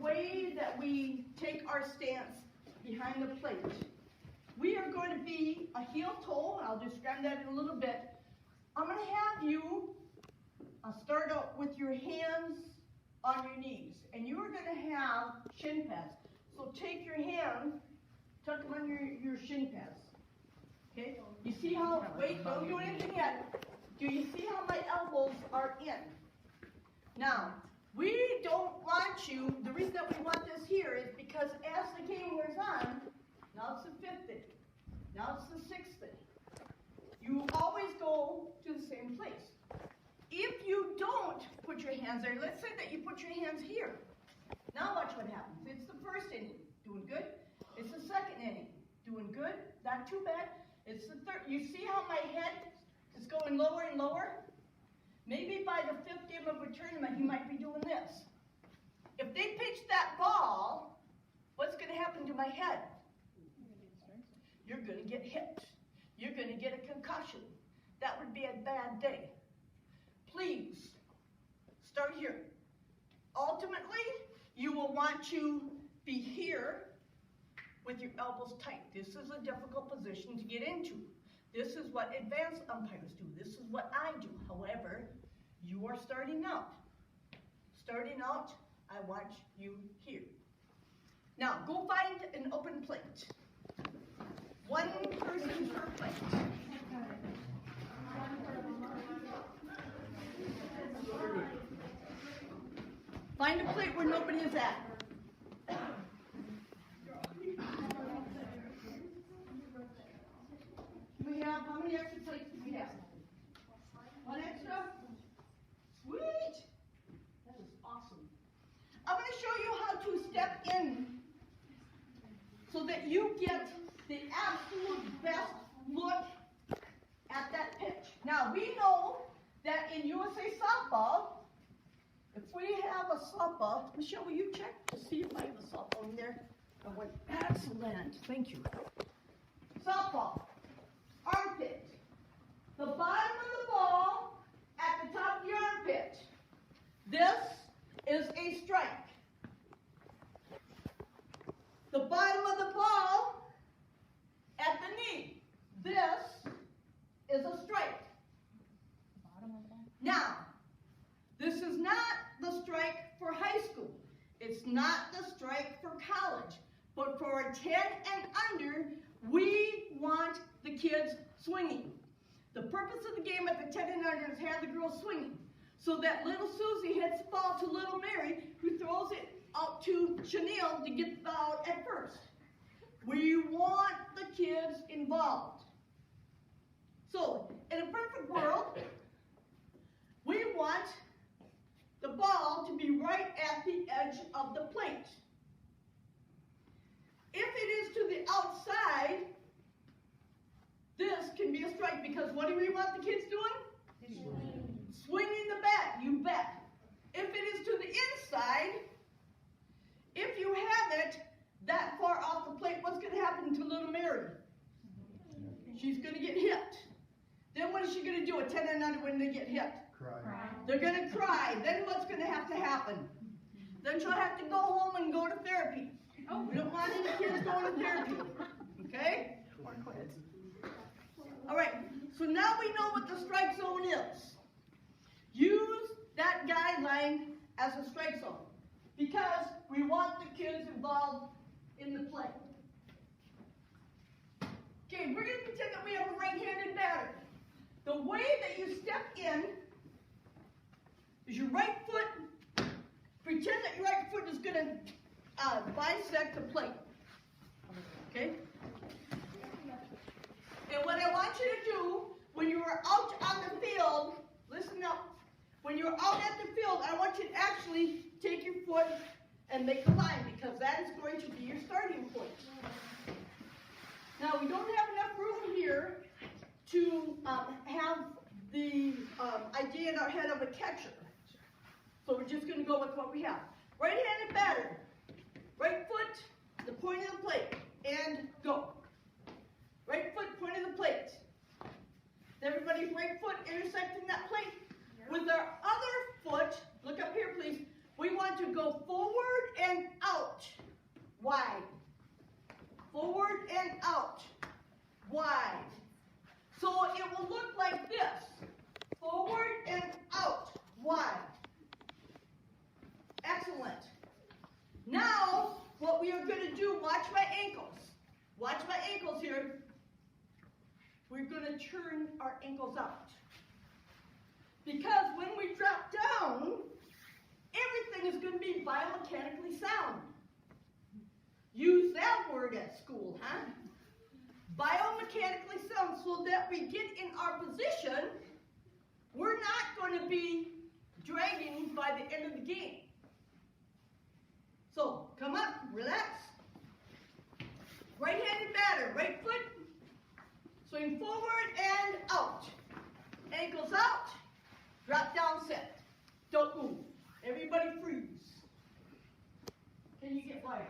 way that we take our stance behind the plate. We are going to be a heel toe. I'll describe that in a little bit. I'm going to have you start out with your hands on your knees, and you are going to have shin pads. So take your hand, tuck them on your shin pads. Okay? You see how, wait, don't do anything yet. Do you see how my elbows are in? Now, we don't want you, the reason that we want this here is because as the game wears on, now it's the 5th inning, now it's the 6th inning, you always go to the same place. If you don't put your hands there, let's say that you put your hands here. Now watch what happens. It's the 1st inning, doing good. It's the 2nd inning, doing good, not too bad. It's the 3rd. You see how my head is going lower and lower? Maybe by the 5th game of a tournament, you might be doing this. If they pitch that ball, what's going to happen to my head? You're going to get hit. You're going to get a concussion. That would be a bad day. Please, start here. Ultimately, you will want to be here with your elbows tight. This is a difficult position to get into. This is what advanced umpires do. This is what I do. However, you are starting out. Starting out, I want you here. Now, go find an open plate. One person per plate. Find a plate where nobody is at. We have, how many extra plates do we have? One extra? Sweet! That is awesome. I'm going to show you how to step in so that you get the absolute best look at that pitch. Now, we know that in USA softball, if we have a softball, Michelle, will you check to see if I have a softball in there? I went, excellent, thank you. Softball, armpit. The bottom of the ball at the top of your armpit. This is a strike. The bottom of the ball at the knee. This is a strike. Now, this is not the strike for high school. It's not the strike for college. But for a 10 and under, we want the kids swinging. The purpose of the game at the 10 and under is have the girls swinging. So that little Susie hits the ball to little Mary, who throws it out to Chanel to get the ball at first. We want the kids involved. So, in a perfect world, we want the ball to be right at the edge of the plate. If it is to the outside, this can be a strike because what do we want the kids doing? Swinging the bat, you bet. If it is to the inside, if you have it that far off the plate, what's going to happen to little Mary? She's going to get hit. Then what is she going to do at 10 and under when they get hit? Cry. They're going to cry. Then what's going to happen? Then she'll have to go home and go to therapy. We don't want any kids going to therapy. Okay? All right. So now we know what the strike zone is. Use that guideline as a strike zone because we want the kids involved in the play. Okay, we're going to pretend that we have a right-handed batter. The way that you step in is your right foot, pretend that your right foot is going to bisect the plate. Okay? And what I want you to do when you are out on the field, listen up. When you're out at the field, I want you to actually take your foot and make a line because that is going to be your starting point. Now, we don't have enough room here to have the idea in our head of a catcher. So we're just going to go with what we have. Right-handed batter. Right foot, the point of the plate, and go. Right foot, point of the plate. Everybody's right foot intersecting that plate. With our other foot, look up here please, we we want to go forward and out, wide. Forward and out, wide. So it will look like this. Forward and out, wide. Excellent. Now, what we are going to do, watch my ankles. Watch my ankles here. We're going to turn our ankles out. Because when we drop down, everything is going to be biomechanically sound. Use that word at school, huh? Biomechanically sound, so that we get in our position, we're not going to be dragging by the end of the game. So, come up, relax. Right-handed batter, right foot, swing forward and out. Ankles out, drop down, set. Don't move. Everybody freeze. Can you get wider?